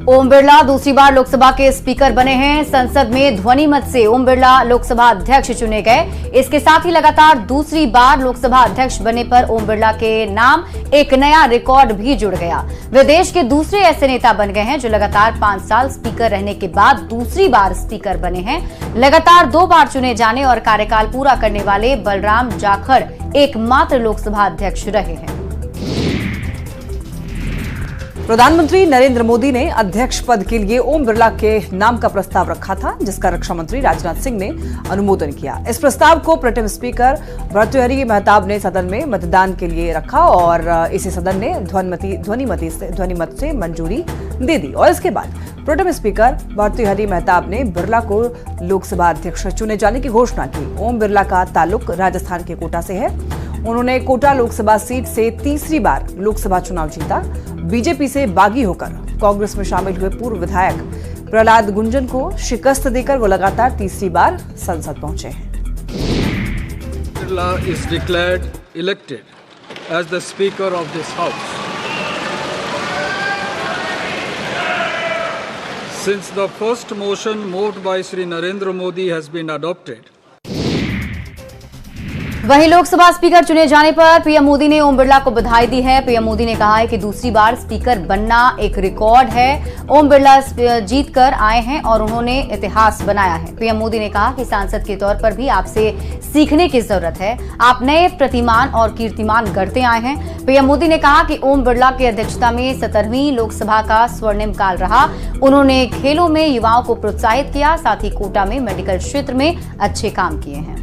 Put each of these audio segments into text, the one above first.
ओम बिरला दूसरी बार लोकसभा के स्पीकर बने हैं। संसद में ध्वनि मत से ओम बिरला लोकसभा अध्यक्ष चुने गए। इसके साथ ही लगातार दूसरी बार लोकसभा अध्यक्ष बनने पर ओम बिरला के नाम एक नया रिकॉर्ड भी जुड़ गया। वे देश के दूसरे ऐसे नेता बन गए हैं जो लगातार 5 साल स्पीकर रहने के बाद दूसरी बार स्पीकर बने हैं। लगातार 2 बार चुने जाने और कार्यकाल पूरा करने वाले बलराम जाखड़ एकमात्र लोकसभा अध्यक्ष रहे हैं। प्रधानमंत्री नरेंद्र मोदी ने अध्यक्ष पद के लिए ओम बिरला के नाम का प्रस्ताव रखा था, जिसका रक्षा मंत्री राजनाथ सिंह ने अनुमोदन किया। इस प्रस्ताव को प्रोटेम स्पीकर भर्तृहरि महताब ने सदन में मतदान के लिए रखा और इसे सदन ने ध्वनि मत से मंजूरी दे दी। और इसके बाद प्रोटेम स्पीकर भर्तृहरि महताब ने बिरला को लोकसभा अध्यक्ष चुने जाने की घोषणा की। ओम बिरला का ताल्लुक राजस्थान के कोटा से है। उन्होंने कोटा लोकसभा सीट से तीसरी बार लोकसभा चुनाव जीता। बीजेपी से बागी होकर कांग्रेस में शामिल हुए पूर्व विधायक प्रहलाद गुंजन को शिकस्त देकर वो लगातार तीसरी बार संसद पहुंचे हैं। Birla is declared elected as the Speaker of this House. Since the first motion moved by Shri Narendra Modi has been adopted, वहीं लोकसभा स्पीकर चुने जाने पर पीएम मोदी ने ओम बिरला को बधाई दी है। पीएम मोदी ने कहा है कि दूसरी बार स्पीकर बनना एक रिकॉर्ड है। ओम बिरला जीतकर आए हैं और उन्होंने इतिहास बनाया है। पीएम मोदी ने कहा कि सांसद के तौर पर भी आपसे सीखने की जरूरत है। आप नए प्रतिमान और कीर्तिमान गढ़ते आए हैं। पीएम मोदी ने कहा कि ओम बिरला की अध्यक्षता में 17वीं लोकसभा का स्वर्णिम काल रहा। उन्होंने खेलों में युवाओं को प्रोत्साहित किया, साथ ही कोटा में मेडिकल क्षेत्र में अच्छे काम किए हैं।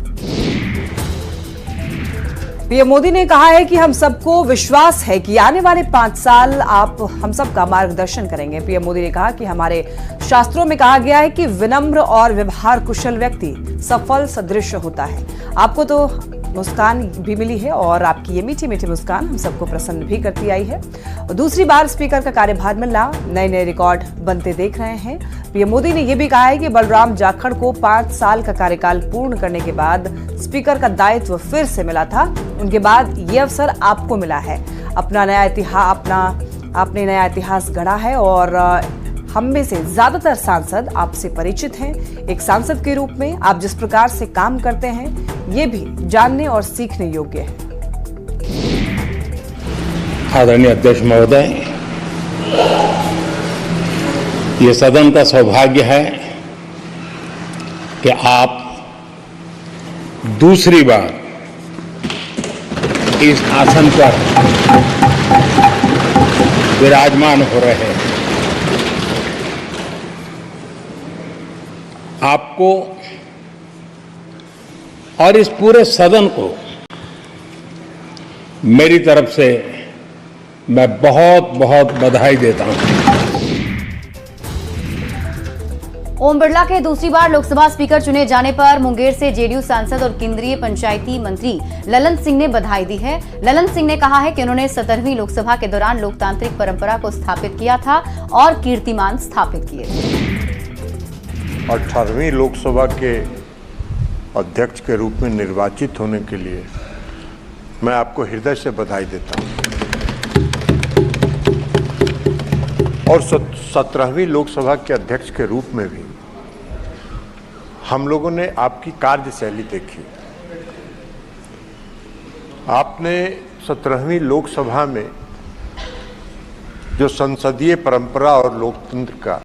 पीएम मोदी ने कहा है कि हम सबको विश्वास है कि आने वाले 5 साल आप हम सबका मार्गदर्शन करेंगे। पीएम मोदी ने कहा कि हमारे शास्त्रों में कहा गया है कि विनम्र और व्यवहार कुशल व्यक्ति सफल सदृश होता है। आपको तो मुस्कान भी मिली है और आपकी ये मीठी मीठी मुस्कान हम सबको प्रसन्न भी करती आई है। और दूसरी बार स्पीकर का कार्यभार मिलना नए नए रिकॉर्ड बनते देख रहे हैं। पीएम मोदी ने यह भी कहा है कि बलराम जाखड़ को 5 साल का कार्यकाल पूर्ण करने के बाद स्पीकर का दायित्व फिर से मिला था। उनके बाद ये अवसर आपको मिला है। आपने नया इतिहास गढ़ा है और हम में से ज्यादातर सांसद आपसे परिचित हैं। एक सांसद के रूप में आप जिस प्रकार से काम करते हैं ये भी जानने और सीखने योग्य है। आदरणीय अध्यक्ष महोदय, ये सदन का सौभाग्य है कि आप दूसरी बार इस आसन पर विराजमान हो रहे हैं। आपको और इस पूरे सदन को मेरी तरफ से मैं बहुत बहुत बधाई देता हूं। ओम बिरला के दूसरी बार लोकसभा स्पीकर चुने जाने पर मुंगेर से जेडीयू सांसद और केंद्रीय पंचायती मंत्री ललन सिंह ने बधाई दी है। ललन सिंह ने कहा है कि उन्होंने 17वीं लोकसभा के दौरान लोकतांत्रिक परंपरा को स्थापित किया था और कीर्तिमान स्थापित किए थे। 18वीं लोकसभा के अध्यक्ष के रूप में निर्वाचित होने के लिए मैं आपको हृदय से बधाई देता हूं। और 17वीं लोकसभा के अध्यक्ष के रूप में भी हम लोगों ने आपकी कार्यशैली देखी। आपने 17वीं लोकसभा में जो संसदीय परंपरा और लोकतंत्र का